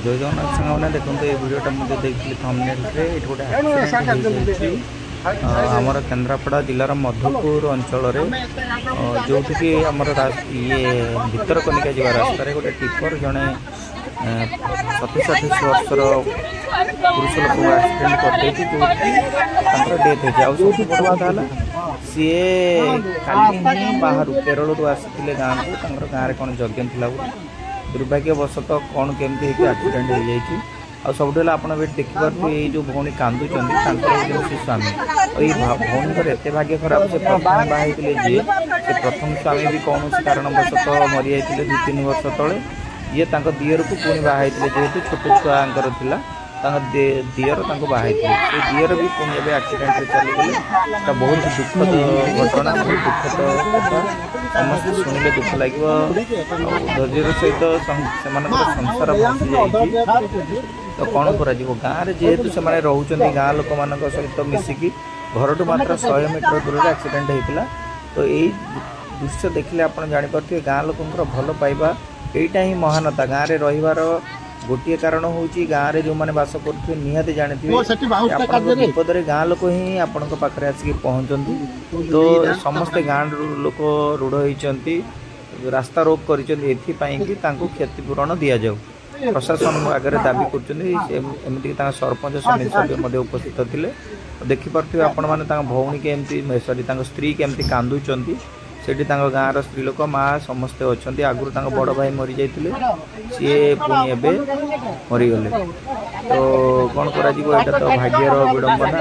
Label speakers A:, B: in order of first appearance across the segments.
A: जय जगन्नाथ सांगने देखो ये वीडियोटा मुझे देखी थंबनेल रे ये गोटे आमर केन्द्रापड़ा जिलार मधुपुर अंचल जो कि आमर ये भितरकनिका जा रास्तार गोटे टिपर जड़े 37 वर्षर पुरुष लोक एक्सीडेंट करदे जो डेथ हो बड़ बात है सी काली बाहर केरल रू आसी गाँव को गाँव में कौन यज्ञ थी दुर्भाग्यवशतः कौन केमती एक्सीडेंट हो जाए आ सब आप देखिपे ये जो भौणी कांदुं से स्वामी और ये भौणी एत भाग्य खराब से प्रथम बाहर जी से प्रथम स्वामी भी कौन कारणवशतः मरी जाते 2-3 वर्ष तले ये दियर को पुणी बाहर जेहेतु छोट छुआर था दियर बाहर दियर भी पुणी एक्सीडेंट चलीगले बहुत दुखद घटना बहुत दुखद कथा समस्त शुणिले दुख लगे धैर्य सहित संसार बसी तो कौन कर गाँव में जेहेतु से रोचे गाँ लोक मान सहित मिसिकी घर टू मात्र 100 मीटर दूर एक्सीडेंट होता तो यही दृश्य देखिले आप जापर गाँ लोक भल पाइबा यहीटा ही महानता गाँव में रहीबार गोटे कारण हूँ गाँव में जो मैंने बास कर निहाती जानते विपद गाँ लोक ही आपण पाखे आसिक पहुँचती तो समस्ते गाँव लोक रूढ़ होती रास्ता रोक कर क्षतिपूरण दि जाऊ प्रशासन आगे दाबी करमती सरपंच समिति उपस्थित थे देखिपे आपण मैंने भौणी के सॉरी स्त्री केमती कांदुंट से गाँव स्त्री लोक माँ समस्ते अच्छा आगुरी बड़ भाई मरी जाते सी पुणी एवं मरीगले तो कौन कर तो भाग्यर विडंबना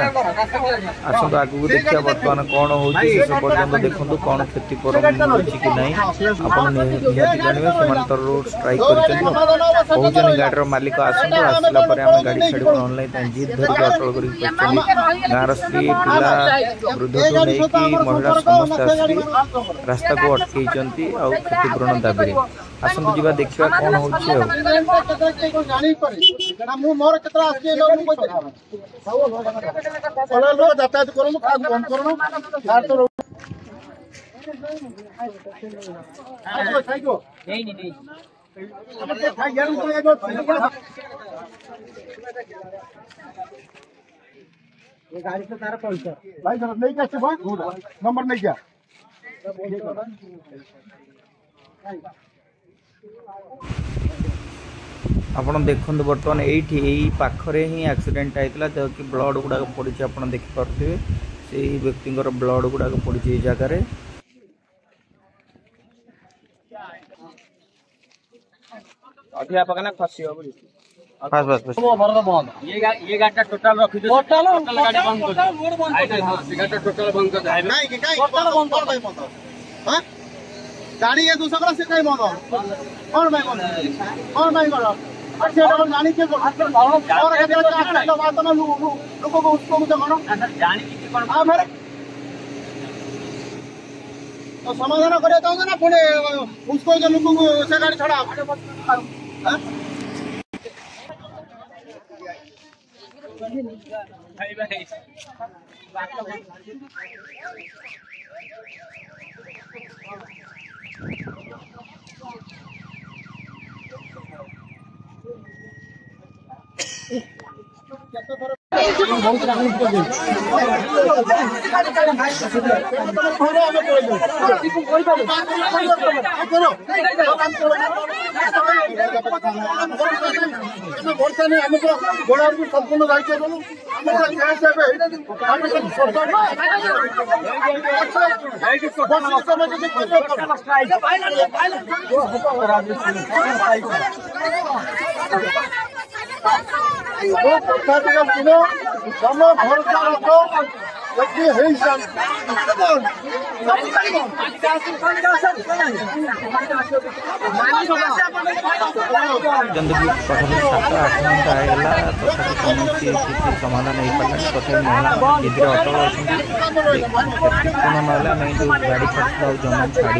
A: आसतु आगू देखिए बर्तमान कौन होर्यंत देखो कौन क्षतिपूरण कि नहीं आप जानवे से रोड स्ट्राइक कर गाड़ी मालिक आसतु आसला आम गाड़ी छाड़ ऑनलाइन जीत धरिक अटल कर गाँव स्त्री पिला वृद्ध नहीं महिला समस्ते आस रास्ता को अटकई क्षतिपूरण दाबी आसतु जी देखा कौन हो
B: गाड़ी से तार पैसा भाई नहीं कैसे नंबर नहीं क्या
A: आपड़ देखो बर्तमान यही पाखरे ही एक्सीडेंट होता जो कि ब्लड गुड़ाक पड़ी आप देखिपे से व्यक्ति ब्लड गुड़ाक पड़ी जगार
C: अध्यापक ना फसी
A: बस बस बस
C: ये गाड़ी टोटल रखी दो टोटल गाड़ी बंद कर दे गाड़ी टोटल बंद कर दे
B: नहीं कि टोटल बंद कर दे हां गाड़ी ये दूसरा से कहीं बंद कौन भाई करो अच्छा तो जानी के और के बात में लोगों को उसको मुझे करो
C: जानी की कौन
B: हां फिर तो समाधान करे तो ना पुणे उसको जो लोगों को से गाड़ी छोड़ा हां
C: भाई भाई
B: बहुत संपूर्ण दायित्व भरोसा रखो
A: गंदगी पाखापाखि 7-8 घंटा आएगा तथा किसी समाधान नहीं पाला तथा महिला जिद्रे अटल अच्छी ना आम जो गाड़ी छाड़ जमा छाड़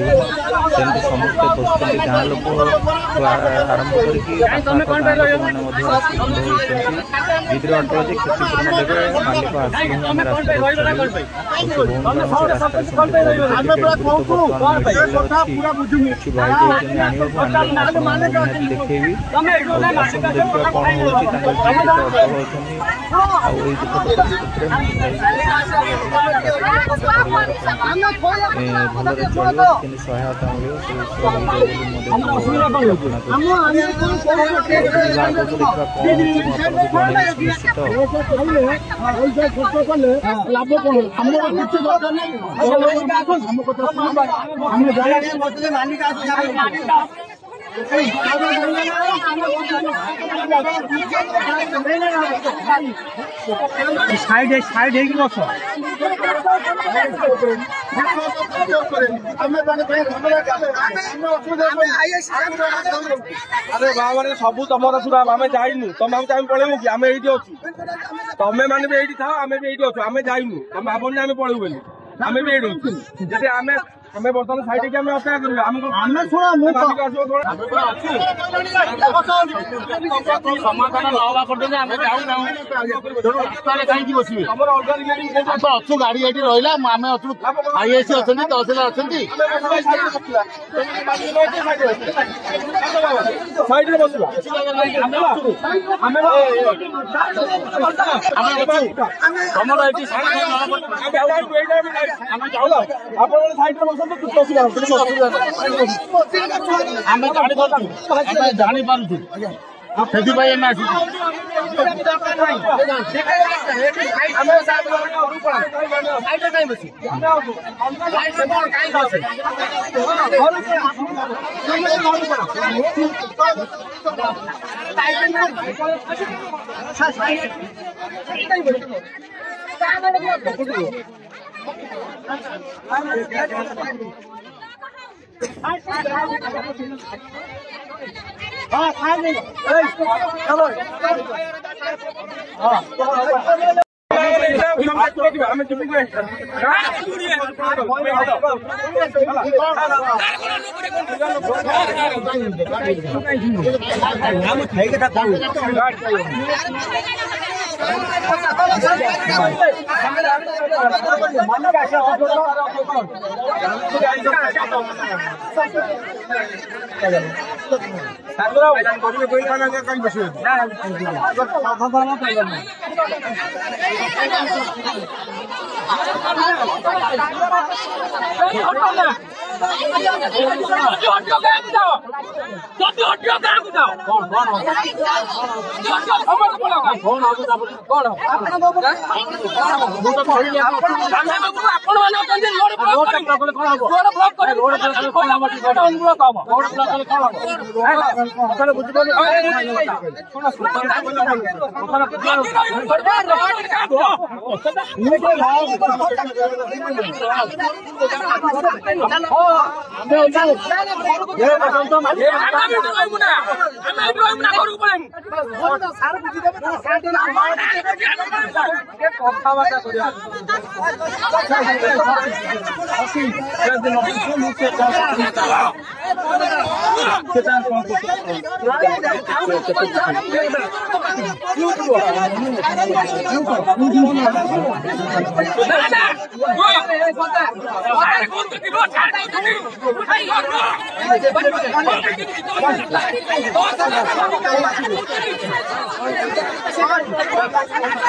A: सेमती समस्ते खोजते गाँ लोक आरंभ जिद्रे अटल जे क्षतिपूरण देवे मालिक आस भाई निहाती देखी आसन देखा कौन होती भलरे चलो कि सहायता मिले
C: साइड है कि बस
D: अरे गाँव मैंने सबू तुम सुरा आम जाइनु तुम आम पलैबू कि आम ये अच्छु तमें मैंने भी ये था आम भी ये अच्छु आम जाइनु तुम भावन आम पलैबू बोली आम भी ये अच्छु आम आम बर्तमान साइड की अपेक्षा करा
C: समाधान नवा कर अच्छु गाड़ी ये रहा आम अच्छु आईएस अच्छा तहसीलदार अच्छा
D: साइड बसवा
C: आम जानी पार्टी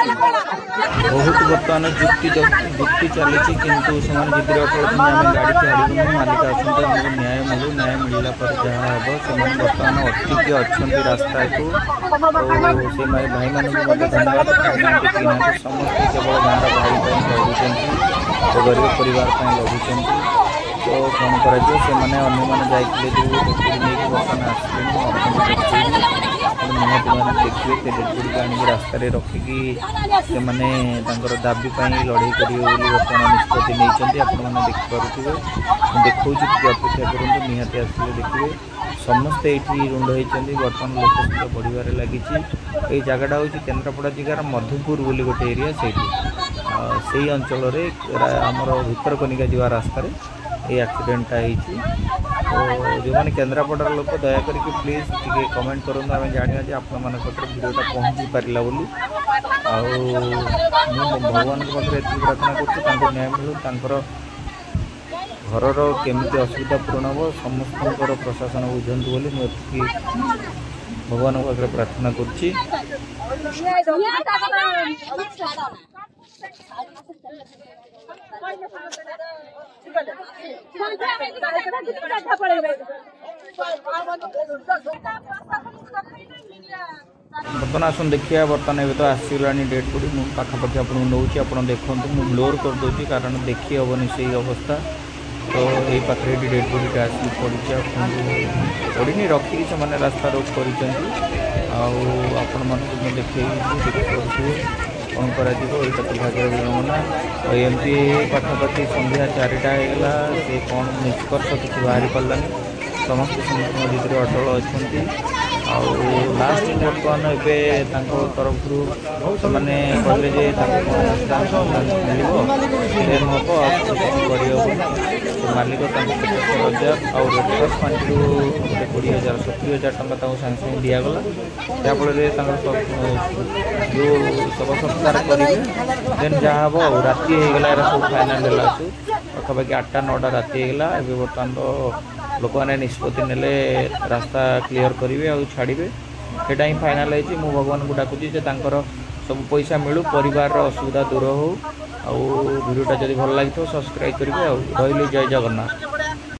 A: बहुत बर्तमान जुक्ति चली किंतु जिद आम गाड़ी छाड़ू मालिक आसते न्याय मिलू न्याय मिलला पर जहाँ हम से बर्तमान अटकी अच्छा रास्ता को से भाई मानक धन्यवाद समस्त केवल गाँव भाई लड़ुं गरीब परिवार लड़ुं तो कौन कर जाते जो नहीं बर्तमान आसले निहती मैंने देखिए से डेडबडी आनिक रास्त रखिकी से दाबी लड़ाई करेंगे बर्तमान निष्पत्ति नहीं आपने देखिपे देखा अपेक्षा करूँ निहती आसले देखिए समस्ते ये रुंड होती बर्तमान लोक संख्या बढ़िबार लगी ये जगटा हूँ केन्द्रापड़ा जिलार मधुपुर बोली गोटे एरिया से अंचल आमर भितरकनिका जा रास्तार ये एक्सीडेंटा होती तो जो मैंने केन्द्रापड़ार लोक दयाकोर प्लीज टे कमेंट करूँ आम जाना आपण मान भिडियोटा पहुँची पारा बोली भगवान पाखे ये प्रार्थना कर न्याय मिलू घरर केमिति असुविधा पूरण हम समस्त प्रशासन बुझंतु बोली मुझे भगवान पाखे प्रार्थना करुच्ची। बर्तमान आसन देखिए बर्तमान ए तो आसगला डेड बॉडी मुझे पाखापाखि आपको नौची आप देखते मुझे ब्लोर करदे कारण देखी हेनी से अवस्था। तो ये पाखे डेड बॉडीटा आसिक पड़ी पड़ी रखिकी से रास्ता रोक कर देखे कौन कर भाग्य विडंबना। एमती पाखापाखि संध्या 4टा होगा से कौन निष्कर्ष किसी बाहरी पारानी समस्त भितर अटल अच्छा। लास्ट बर्तमान एवं तरफ से कहले मिल मालिक 75,000 और रेड क्रॉस फंड 20,000 70,000 टका सागे सागे दिगला जहाँफल जो शव संस्कार करेंगे देन जहाँ हम राति होगा सब फाइनाल आसू पाखापाखि 8-9टा राति होगा। ए बर्तमान लोक मैंने निष्पत्ति नेले रास्ता क्लीयर करेंगे और छाड़े सेटा ही फाइनाल है। मु भगवान को डाकुची सब पैसा मिलू परिवार असुविधा दूर हो। वीडियोटा जब भल लगी सब्सक्राइब करेंगे। रही जय जगन्नाथ।